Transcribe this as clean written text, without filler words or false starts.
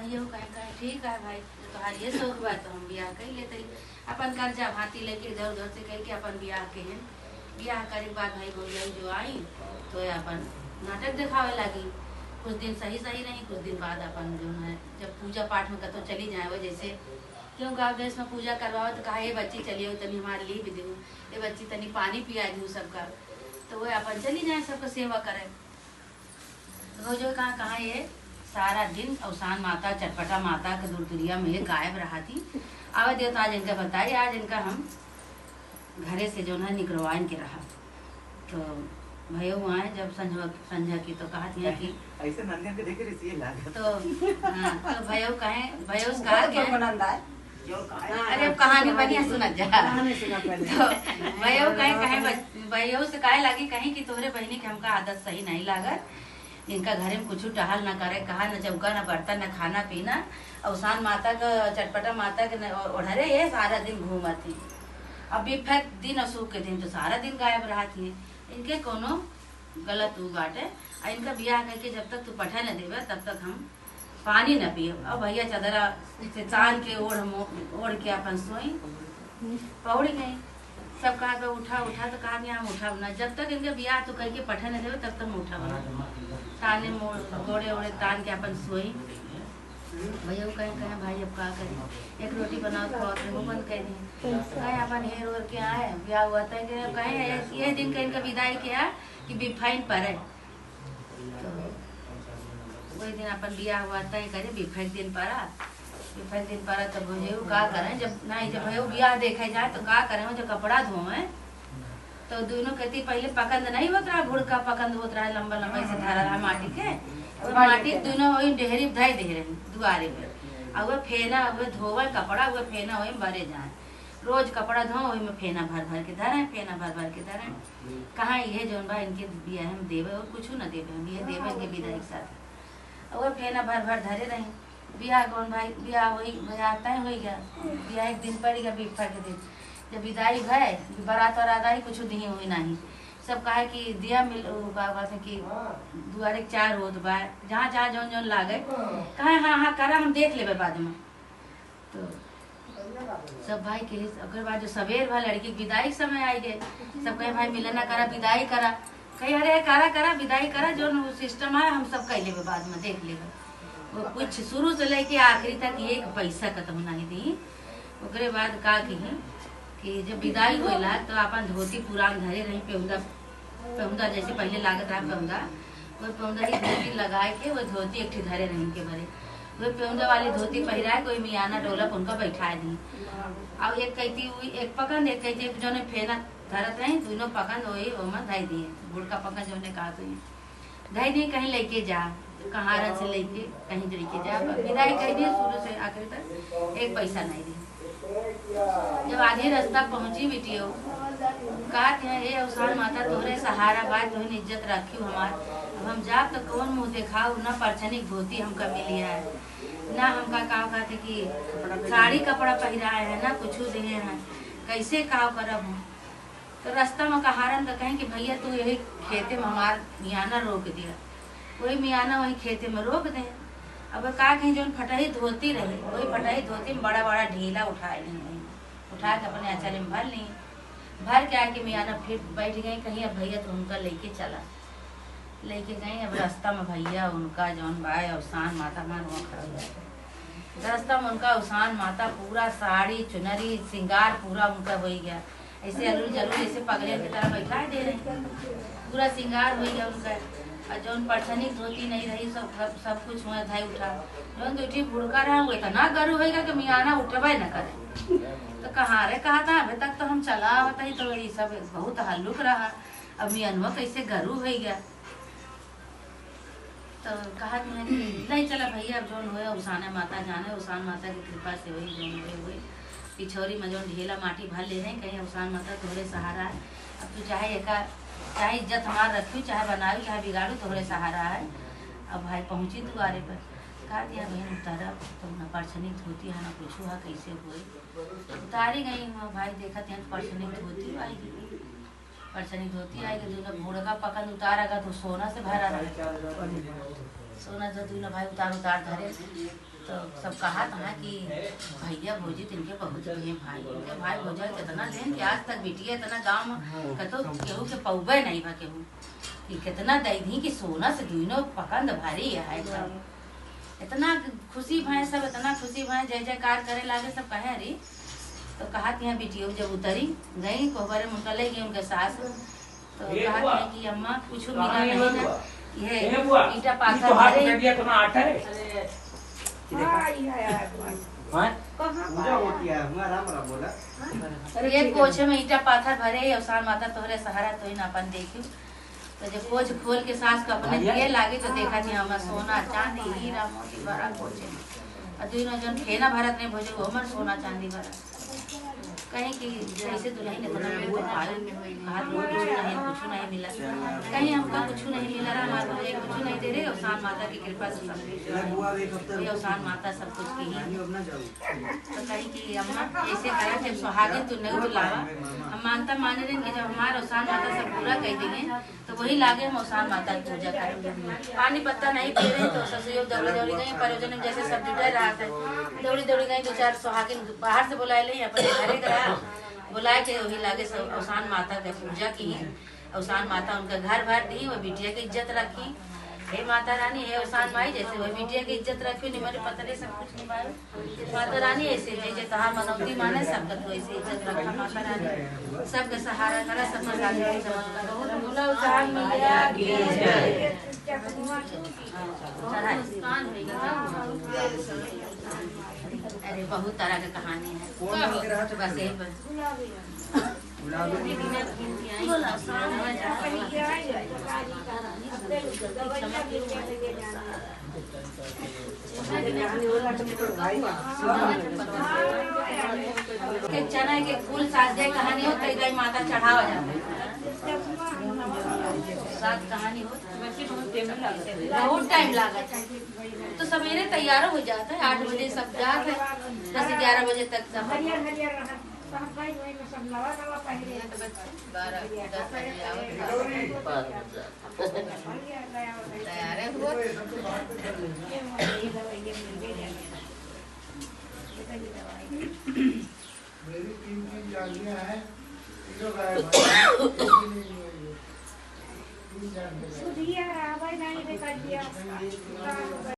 भैया कहे कहे ठीक है भाई तुम्हारी ये शौक बा तो हम ब्याह कर लेते अपन कर्जा भाती लेके इधर उधर से कह के अपन ब्याह के हैं। ब्याह करे के बाद भाई भैया जो आई तो अपन नाटक दिखावे लगी। कुछ दिन सही सही रही, कुछ दिन बाद अपन जो है जब पूजा पाठ में कतो चली जाए वो जैसे क्यों गाँव देश में पूजा करवाओ तो कहा ये बच्ची चलिए तनी हमारे लिए भी दो, ये बच्ची तनी पानी पिया दूँ सबका, तो वो अपन चली जाए सबका सेवा करें। रोज कहाँ कहाँ ये सारा दिन अवसान माता चटपटा माता के दुर्दुरिया में गायब रहा थी। आवे देवता आज इनका बताइए, आज इनका हम घरे से जो है निकलवाइन के रहा। तो भयो आए जब संझा की तो कहा थी कि ऐसे नंदियन के देखे रही है लाग तो हाँ तो भयो कहे भयो कहा के अरे कहानी बढ़िया सुना जा तो भयो कहे भयो से कहे लगी कहीं कि तोहरे बहनी के हमका आदत सही नहीं लागत, इनका घरे में कुछ टहल न करे, कहा न चौका न बर्तन न खाना पीना, अवसान माता का चटपटा माता के ओढ़रे ये सारा दिन घूमती। अब इफेक्ट दिन अशोक के दिन तो सारा दिन गायब रहती है। इनके कोनो गलत उ बाटे और इनका ब्याह करके जब तक तू पढ़े न देवे तब तक हम पानी न पिए। अब भैया चदरा से चांद के ओढ़ के अपन सोई पौड़ी गई। सब कहा तो उठा उठा तो कहा हम उठा बना, जब तक इनके ब्याह तो करके पढ़े न देवे तब तक हम उठा बना। ताने गोड़े ओड़े तान के अपन सोई। भैया कहे भाई अब क्या करें, एक रोटी बनाओ तो वो बंद कर दी। कहे अपन हेर ओर के आए ब्याह हुआ था कहे ये दिन का इनका विदाई किया कि बिफाइन पड़े, तो वही दिन अपन ब्याह हुआ था करे बिफाइन दिन पड़ा तो भैया क्या करें जब नहीं जब भैया ब्याह देखे जाए तो क्या करें जब कपड़ा धोए तो दोनों कहती पहले पकंद नहीं होता रहा, भुड़का पकंद होता रहा लंबा लंबा से धारा रहा माटी के, तो माटी दोनों वही डेहरी धाई दे रही दुआरे पे और वह फेना वह धोवे कपड़ा वह फेना वही भरे जाए। रोज कपड़ा धो वही में फेना भर भर के धरे, फेना भर भर के धरे। कहाँ ये जौन बा इनके बिया हम देवे और कुछ न देवे, हम ये देवे इनके विदाई के साथ और वह फेना भर भर धरे रही। ब्याह कौन भाई ब्याह वही आता है हो गया, ब्याह एक दिन पड़ गया बिफा के दिन जब विदाई भय बारात और आदाई कुछ दी हुई नहीं। सब कहा कि दिया मिल से कि दुआरे चार होत बा जहाँ जहाँ जौन जौन लागे कहे हाँ हाँ करा हम देख लेबे बाद में। तो सब भाई के अगर बाद जो सवेर भा लड़की विदाई के समय आई गए सब कहे भाई मिलना करा विदाई करा, कही अरे करा करा विदाई करा जो सिस्टम है हम सब कह लेबे बाद में देख लेबे। वो कुछ शुरू से लेके आखिरी तक एक पैसा खत्म नहीं दी। ओकरे बाद का कही कि जब विदाई होला तो अपन धोती पुरान धरे रही पेहुंदा जैसे पहले लागत रहा पेहुंदा, वो पेहुंदा की धोती लगाए के वो धोती एक धरे रही के भरे वो पेहुंदा वाली धोती पहराए कोई मियाना डोलक उनका बैठाए दी। अब एक कहती हुई एक पकंद एक कहती जो ने फेना धरत रही दोनों पकंद वही ओमा धाई दिए गुड़का पकंद जो ने कहा तो धाई दिए कहीं लेके जा कहाँ से लेके कहीं लेके जा विदाई कह दिए शुरू से आखिर तक एक पैसा नहीं दी। जब आधे रास्ता पहुंची बिटियो कहा हे अवसान माता तोहरे सहारा बात तोहने इज्जत रखी हमार, अब हम जा तो कौन मुँह दिखाऊ ना परछनिक धोती हमका मिली है ना हमका कहा कहते कि साड़ी कपड़ा पहराए है ना कुछ दिए हैं कैसे काव करब हम। तो रास्ता में कहारन तो कहें कि भैया तू यही खेते में हमार मियाना रोक दिया, वही मियाना वही खेते में रोक दे। अब का कहीं जो फटही धोती रही वही फटही धोती में बड़ा बड़ा ढीला उठाए ली उठा के अपने अचाले में भर ली, भर के आके मियाना फिर बैठ गई कहीं अब भैया तो उनका लेके चला लेके गई। अब रास्ता में भैया उनका जौन बाय अवसान माता मान वहाँ खड़ा हुआ रास्ता में उनका अवसान माता पूरा साड़ी चुनरी श्रृंगार पूरा उनका हो गया ऐसे अलू जलू जैसे पगले की तरह बैठा दे रही पूरा श्रृंगार हो गया उनका। और जौन परछनिक धोती नहीं रही सब कुछ हुआ धाई उठा जौन दूठी भुड़का रहा हुआ इतना गर्व होगा कि मियाना उठबे न करे। तो कहाँ रे कहा था अभी तक तो हम चला बताई तो ये सब बहुत हल्लुक रहा, अब मियानवा कैसे गर्व हो गया। तो कहा नहीं चला भैया अब जौन हुए उसाना माता जाने उसान माता की कृपा से वही जौन हुए पिछौरी में जौन ढेला माटी भर ले रहे कहीं उसान माता तोहरे सहारा है। अब तू चाहे इज्जत हमार रखी चाहे बनावी चाहे बिगाड़ू तोहरे सहारा है। अब भाई पहुँची दुआरे पर कहा दिया बहन उतारा तो न परछनिक धोती है ना कुछ है कैसे हुए उतारी गई भाई देखा थे परछनिक धोती आएगी परछनिक धोती आएगी जो घोड़ा पकड़ उतारेगा तो सोना से भरा रहा सोना जो तू भाई उतार धरे तो सब कहा था कि भैया भौजी तिनके बहुत प्रिय भाई इनके भाई भौजा कितना लेन कि आज तक बिटिया इतना गाँव में कतो केहू के पौबे नहीं बा केहू कि कितना दैधी कि सोना से दुनो पकंद भारी है सब इतना खुशी भाई सब इतना खुशी भाई जय जयकार करे लागे सब कहे अरे तो कहा कि यहाँ बिटिया जब उतरी गई कोहबरे में उनका ले गई उनके सास तो कहा कि अम्मा कुछ मिला नहीं ना ये ईटा पाथर भरे ये पोछे में ईटा पाथर भरे अवसान माता तोहरे सहारा तो ही अपन देखी तो जब पोछ खोल के सास को अपने दिए लागे तो देखा थी हमारा सोना चांदी हीरा मोती भरा पोछे और दोनों जन फेना भरत नहीं भोजे वो हमार सोना चांदी भरा कहीं कि जैसे दुल्हन ने कुछ नहीं मिला कहीं हमको कुछ नहीं मिला रहा हमारे भैया कुछ नहीं दे रहे अवसान माता की कृपा से सब कुछ अवसान माता सब कुछ की तो कहीं कि अम्मा ऐसे कहे जब सुहागिन तू नहीं बुलावा हम मानता माने रहे कि जब हमारे अवसान माता सब पूरा कह देंगे तो वही लागे हम अवसान माता की पूजा करेंगे पानी पत्ता नहीं पी रहे तो ससुर दौड़ी दौड़ी गई परोजन में जैसे सब जुटा रहा था दौड़ी दौड़ी गई 2-4 सुहागिन बाहर से बुलाए ले अपने घरे गया बुलाए के वही लागे सब अवसान माता की पूजा की अवसान माता उनका घर भर दी वो बिटिया की इज्जत रखी हे माता रानी हे अवसान माई जैसे वही बिटिया की इज्जत रखी निमरे पतरे सब कुछ निभाए माता रानी ऐसे जैसे तहार मनौती माने सबका तो ऐसे इज्जत रखा माता रानी सबके सहारा करा सब बहुत बोला अवसान मैया अरे बहुत तरह की कहानी है बस चना के फूल साथ दे कहानी हो तो माता चढ़ावा जाता साथ कहानी हो बहुत टाइम लगा तो सवेरे तैयार हो जाता है 8 बजे सब जाते हैं 10-11 बजे तक सब मेरी 3 जालियां हैं तीनों गायब